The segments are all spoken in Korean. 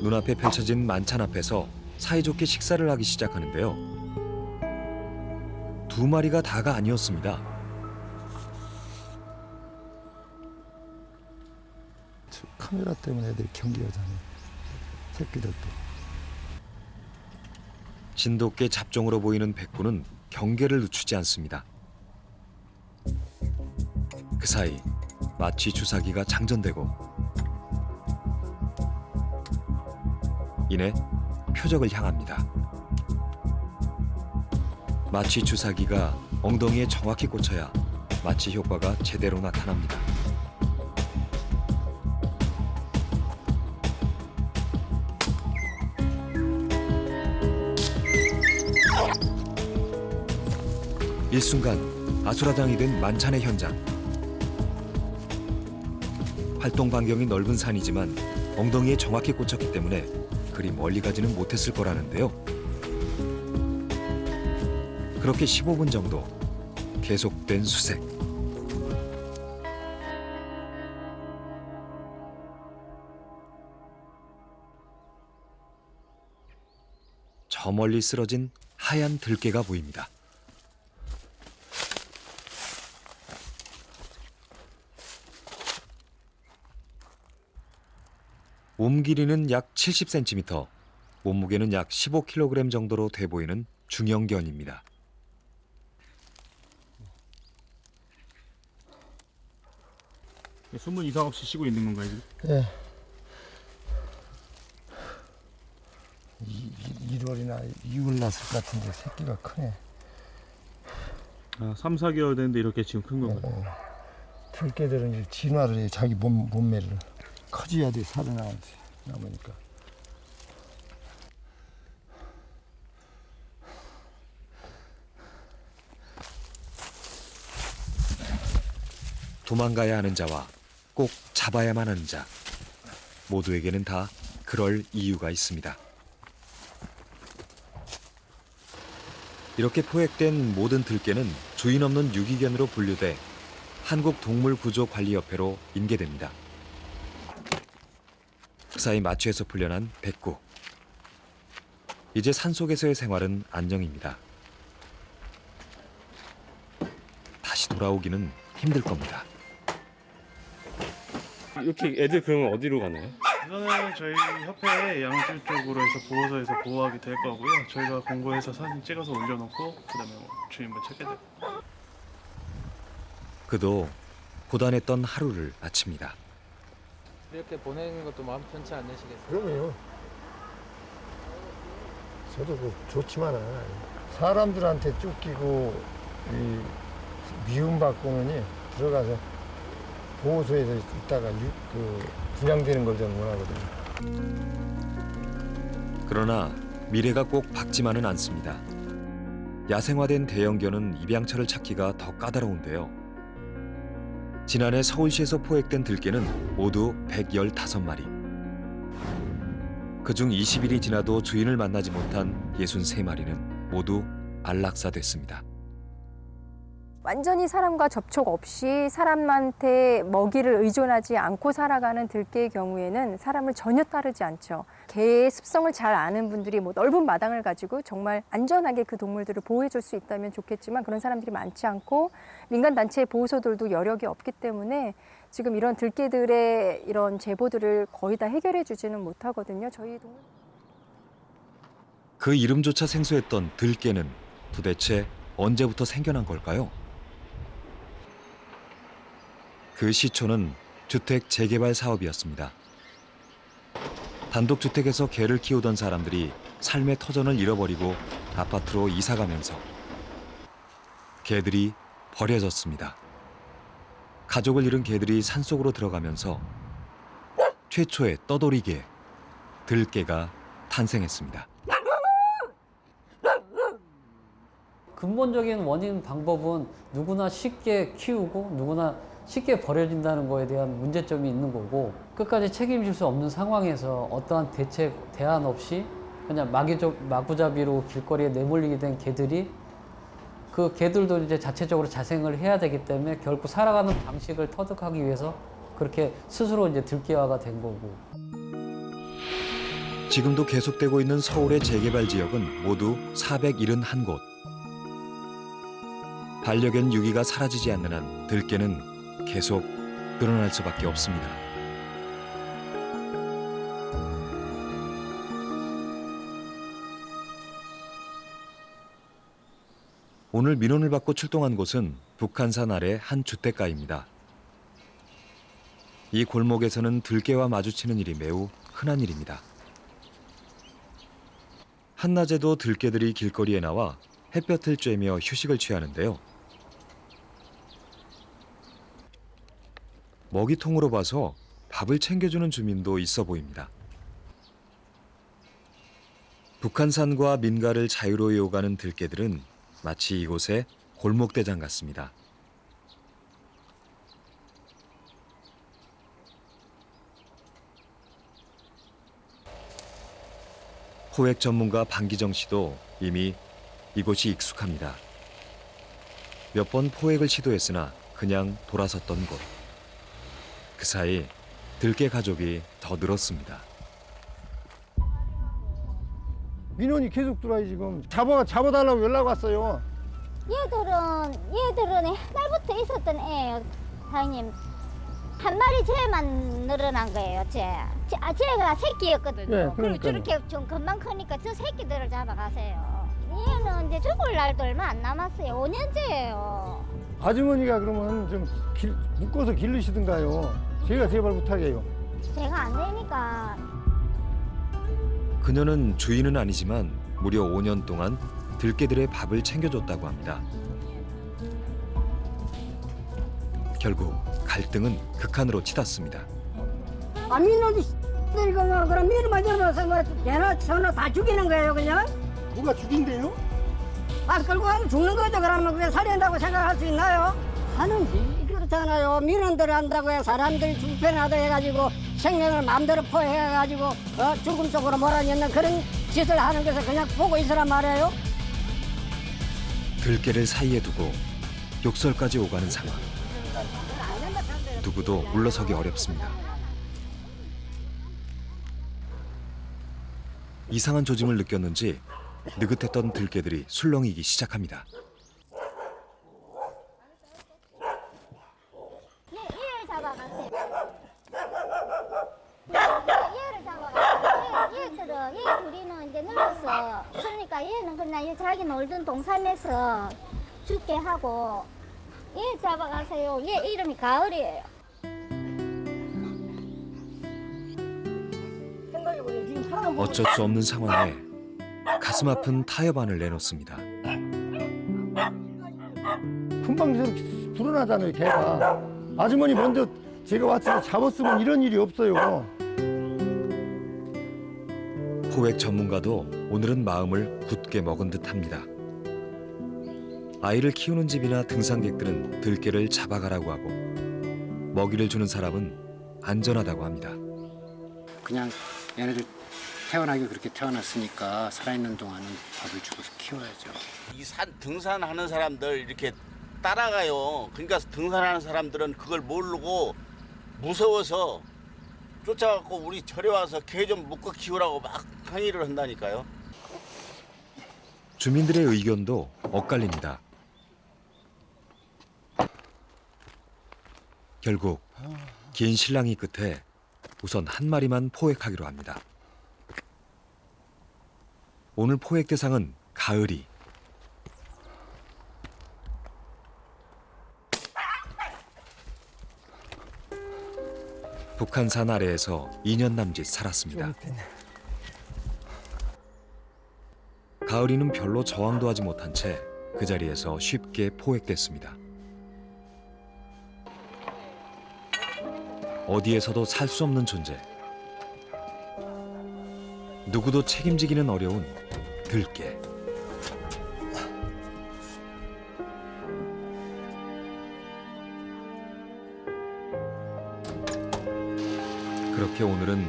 눈앞에 펼쳐진 만찬 앞에서 사이좋게 식사를 하기 시작하는데요. 두 마리가 다가 아니었습니다. 카메라 때문에 애들이 경계하잖아요. 새끼들도. 진돗개 잡종으로 보이는 백구는 경계를 늦추지 않습니다. 그 사이 마취 주사기가 장전되고 이내 표적을 향합니다. 마취 주사기가 엉덩이에 정확히 꽂혀야 마취 효과가 제대로 나타납니다. 일순간 아수라장이 된 만찬의 현장. 활동 반경이 넓은 산이지만 엉덩이에 정확히 꽂혔기 때문에 그리 멀리 가지는 못했을 거라는데요. 그렇게 15분 정도 계속된 수색. 저 멀리 쓰러진 하얀 들개가 보입니다. 몸 길이는 약 70cm, 몸무게는 약 15kg 정도로 돼 보이는 중형견입니다. 숨은 이상 없이 쉬고 있는 건가요, 지금? 예. 1월이나 2월 났을 것 같은데 새끼가 크네. 아, 3, 4개월 됐는데 이렇게 지금 큰 건가요? 들개들은 이제 진화를 해. 자기 몸매를 커져야 돼. 살아남으니까. 도망가야 하는 자와 꼭 잡아야만 하는 자. 모두에게는 다 그럴 이유가 있습니다. 이렇게 포획된 모든 들개는 주인 없는 유기견으로 분류돼 한국동물구조관리협회로 인계됩니다. 그 사이 마취에서 풀려난 백구. 이제 산속에서의 생활은 안정입니다. 다시 돌아오기는 힘들 겁니다. 이렇게 애들 그러면 어디로 가나요? 이거는 저희 협회 양질 쪽으로 해서 보호소에서 보호하게 될 거고요. 저희가 공고해서 사진 찍어서 올려놓고 그다음에 주인분 찾게 돼요. 그도 고단했던 하루를 마칩니다. 이렇게 보내는 것도 마음 편치 않으시겠어요? 그럼요. 저도 좋지만은 사람들한테 쫓기고 미움받고는 들어가서 보호소에서 있다가 분양되는 걸 저는 원하거든요. 그러나 미래가 꼭 밝지만은 않습니다. 야생화된 대형견은 입양처를 찾기가 더 까다로운데요. 지난해 서울시에서 포획된 들개는 모두 115마리. 그중 20일이 지나도 주인을 만나지 못한 63마리는 모두 안락사됐습니다. 완전히 사람과 접촉 없이 사람한테 먹이를 의존하지 않고 살아가는 들개의 경우에는 사람을 전혀 따르지 않죠. 개의 습성을 잘 아는 분들이 넓은 마당을 가지고 정말 안전하게 그 동물들을 보호해줄 수 있다면 좋겠지만 그런 사람들이 많지 않고 민간단체 보호소들도 여력이 없기 때문에 지금 이런 들개들의 이런 제보들을 거의 다 해결해 주지는 못하거든요. 그 이름조차 생소했던 들개는 도대체 언제부터 생겨난 걸까요? 그 시초는 주택 재개발 사업이었습니다. 단독주택에서 개를 키우던 사람들이 삶의 터전을 잃어버리고 아파트로 이사가면서 개들이 버려졌습니다. 가족을 잃은 개들이 산속으로 들어가면서 최초의 떠돌이개, 들개가 탄생했습니다. 근본적인 원인 방법은 누구나 쉽게 키우고 누구나 쉽게 버려진다는 거에 대한 문제점이 있는 거고 끝까지 책임질 수 없는 상황에서 어떠한 대책, 대안 없이 그냥 마구잡이로 길거리에 내몰리게 된 개들이 그 개들도 이제 자체적으로 자생을 해야 되기 때문에 결국 살아가는 방식을 터득하기 위해서 그렇게 스스로 이제 들개화가 된 거고. 지금도 계속되고 있는 서울의 재개발 지역은 모두 471곳. 반려견 유기가 사라지지 않는 한 들깨는 계속 늘어날 수밖에 없습니다. 오늘 민원을 받고 출동한 곳은 북한산 아래 한 주택가입니다. 이 골목에서는 들깨와 마주치는 일이 매우 흔한 일입니다. 한낮에도 들깨들이 길거리에 나와 햇볕을 쬐며 휴식을 취하는데요. 먹이통으로 봐서 밥을 챙겨주는 주민도 있어 보입니다. 북한산과 민가를 자유로이 오가는 들깨들은 마치 이곳의 골목대장 같습니다. 포획 전문가 방기정 씨도 이미 이곳이 익숙합니다. 몇 번 포획을 시도했으나 그냥 돌아섰던 곳. 그 사이 들깨 가족이 더 늘었습니다. 민원이 계속 들어와요 지금. 잡아달라고 연락 왔어요. 얘들은 옛날부터 있었던 애예요, 사장님. 한 마리 쟤만 늘어난 거예요, 쟤가 새끼였거든요. 네, 그리고 그러니까요. 저렇게 좀 금방 크니까 저 새끼들을 잡아가세요. 얘는 이제 죽을 날도 얼마 안 남았어요. 5년째예요. 아주머니가 그러면 좀 묶어서 기르시든가요. 제가 제발 부탁해요. 제가 안 되니까. 그녀는 주인은 아니지만 무려 5년 동안 들깨들의 밥을 챙겨줬다고 합니다. 결국 갈등은 극한으로 치닫습니다. 민원이 이거 그럼 민원만 들어서 걔나 전화 다 죽이는 거예요 그냥? 누가 죽인대요? 끌고 가면 죽는 거죠. 그러면 그게 살인다고 생각할 수 있나요? 하는지 그렇잖아요. 민원들 한다고 해 사람들이 불편하다 해가지고 생명을 마음대로 포획해가지고 죽음 속으로 몰아넣는 그런 짓을 하는 것을 그냥 보고 있으란 말이에요. 들깨를 사이에 두고 욕설까지 오가는 상황. 누구도 물러서기 어렵습니다. 이상한 조짐을 느꼈는지 느긋했던 들깨들이 술렁이기 시작합니다. 얘를 잡아가세요. 얘를 잡아가세요. 얘 둘이는 이제 늙었어. 그러니까 얘는 그냥 자기 놀던 동산에서 죽게 하고 얘 잡아가세요. 얘 이름이 가을이에요. 어쩔 수 없는 상황에 가슴 아픈 타협안을 내놓습니다. 금방 저렇게 불어나잖아요 걔가. 아주머니 먼저 제가 와서 잡았으면 이런 일이 없어요. 포획 전문가도 오늘은 마음을 굳게 먹은 듯합니다. 아이를 키우는 집이나 등산객들은 들깨를 잡아가라고 하고 먹이를 주는 사람은 안전하다고 합니다. 그냥 얘네들 태어나기 그렇게 태어났으니까 살아있는 동안은 밥을 주고서 키워야죠. 이 산 등산하는 사람들 이렇게 따라가요. 그러니까 등산하는 사람들은 그걸 모르고 무서워서 쫓아갖고 우리 절에 와서 개 좀 묶어 키우라고 막 항의를 한다니까요. 주민들의 의견도 엇갈립니다. 결국 긴 실랑이 끝에 우선 한 마리만 포획하기로 합니다. 오늘 포획 대상은 가을이. 북한산 아래에서 2년 남짓 살았습니다. 가을이는 별로 저항도 하지 못한 채 그 자리에서 쉽게 포획됐습니다. 어디에서도 살 수 없는 존재. 누구도 책임지기는 어려운 들깨. 그렇게 오늘은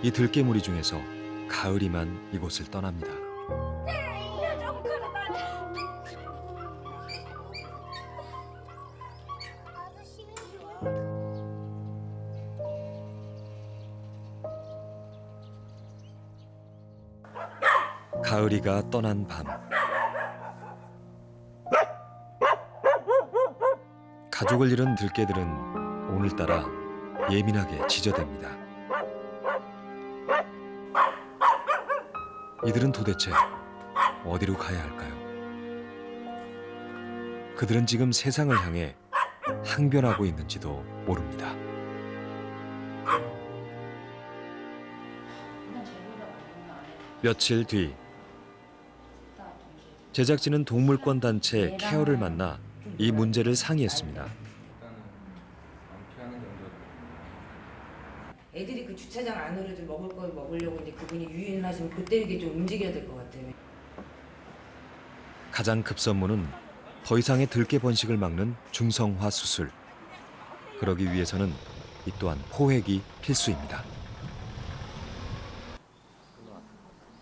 이 들깨무리 중에서 가을이만 이곳을 떠납니다. 가을이가 떠난 밤. 가족을 잃은 들개들은 오늘따라 예민하게 짖어댑니다. 이들은 도대체 어디로 가야 할까요? 그들은 지금 세상을 향해 항변하고 있는지도 모릅니다. 며칠 뒤 제작진은 동물권 단체 케어를 만나 이 문제를 상의했습니다. 애들이 그 주차장 안으로 좀 먹을 걸 먹으려고 이제 그분이 유인하시면 그때 이게 좀 움직여야 될 것 같아요. 가장 급선무는 더 이상의 들개 번식을 막는 중성화 수술. 그러기 위해서는 이 또한 포획이 필수입니다.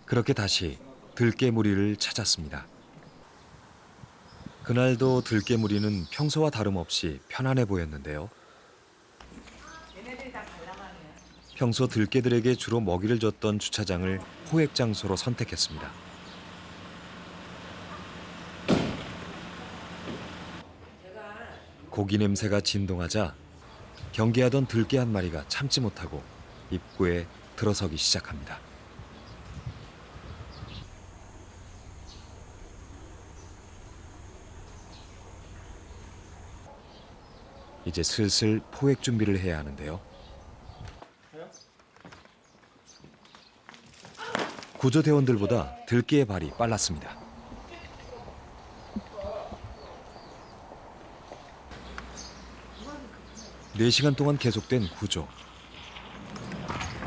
그렇게 다시 들개무리를 찾았습니다. 그날도 들개무리는 평소와 다름없이 편안해 보였는데요. 평소 들개들에게 주로 먹이를 줬던 주차장을 포획 장소로 선택했습니다. 고기 냄새가 진동하자 경계하던 들개 한 마리가 참지 못하고 입구에 들어서기 시작합니다. 이제 슬슬 포획 준비를 해야 하는데요. 구조대원들보다 들개의 발이 빨랐습니다. 네 시간 동안 계속된 구조.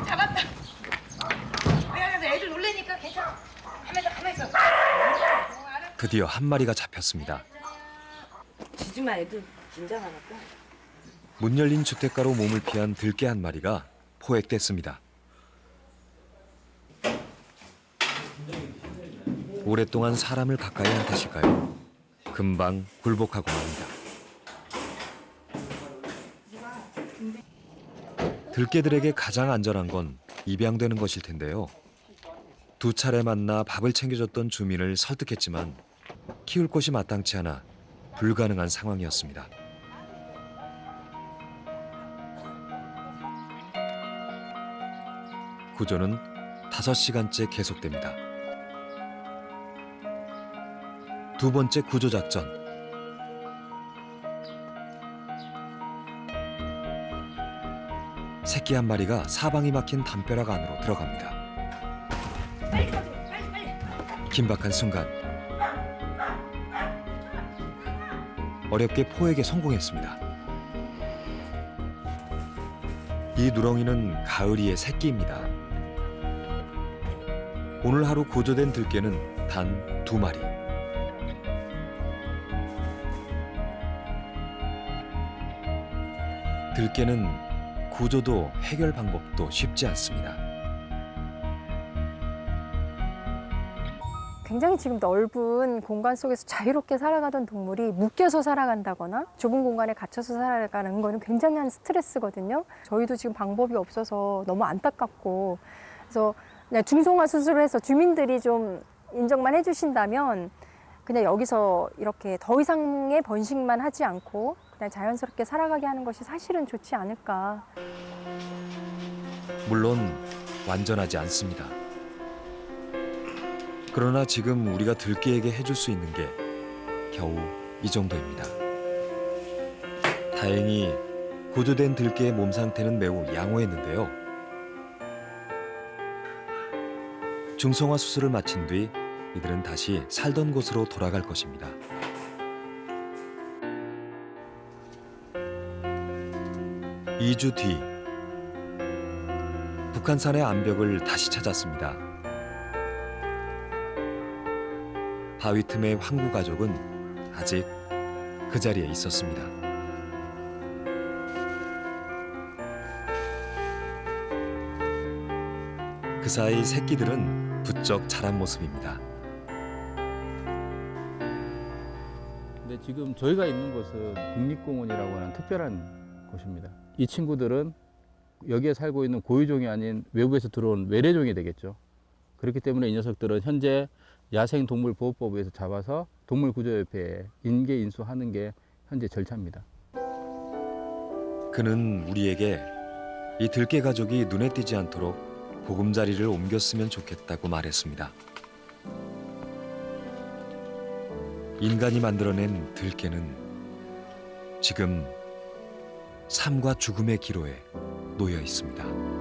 잡았다. 내가 애들 놀래니까 괜찮아. 가만히 있어. 드디어 한 마리가 잡혔습니다. 지주마 애들 긴장하니까. 문 열린 주택가로 몸을 피한 들개 한 마리가 포획됐습니다. 오랫동안 사람을 가까이 한 탓일까요? 금방 굴복하고 맙니다. 들개들에게 가장 안전한 건 입양되는 것일 텐데요. 두 차례 만나 밥을 챙겨줬던 주민을 설득했지만 키울 곳이 마땅치 않아 불가능한 상황이었습니다. 구조는 5시간째 계속됩니다. 두 번째 구조 작전. 새끼 한 마리가 사방이 막힌 담벼락 안으로 들어갑니다. 긴박한 순간 어렵게 포획에 성공했습니다. 이 누렁이는 가을이의 새끼입니다. 오늘 하루 구조된 들개는 단 2마리. 들개는 구조도 해결 방법도 쉽지 않습니다. 굉장히 지금 넓은 공간 속에서 자유롭게 살아가던 동물이 묶여서 살아간다거나 좁은 공간에 갇혀서 살아가는 거는 굉장한 스트레스거든요. 저희도 지금 방법이 없어서 너무 안타깝고, 그래서 그냥 중성화 수술을 해서 주민들이 좀 인정만 해주신다면 그냥 여기서 이렇게 더 이상의 번식만 하지 않고 그냥 자연스럽게 살아가게 하는 것이 사실은 좋지 않을까. 물론 완전하지 않습니다. 그러나 지금 우리가 들개에게 해줄 수 있는 게 겨우 이 정도입니다. 다행히 구조된 들개의 몸 상태는 매우 양호했는데요. 중성화 수술을 마친 뒤 이들은 다시 살던 곳으로 돌아갈 것입니다. (2주) 뒤 북한산의 암벽을 다시 찾았습니다. 바위 틈의 황구 가족은 아직 그 자리에 있었습니다. 그 사이 새끼들은 부쩍 자란 모습입니다. 근데 지금 저희가 있는 곳은 국립공원이라고 하는 특별한 곳입니다. 이 친구들은 여기에 살고 있는 고유종이 아닌 외부에서 들어온 외래종이 되겠죠. 그렇기 때문에 이 녀석들은 현재 야생동물보호법에서 잡아서 동물구조협회에 인계 인수하는 게 현재 절차입니다. 그는 우리에게 이 들개 가족이 눈에 띄지 않도록 보금자리를 옮겼으면 좋겠다고 말했습니다. 인간이 만들어낸 들개는 지금 삶과 죽음의 기로에 놓여 있습니다.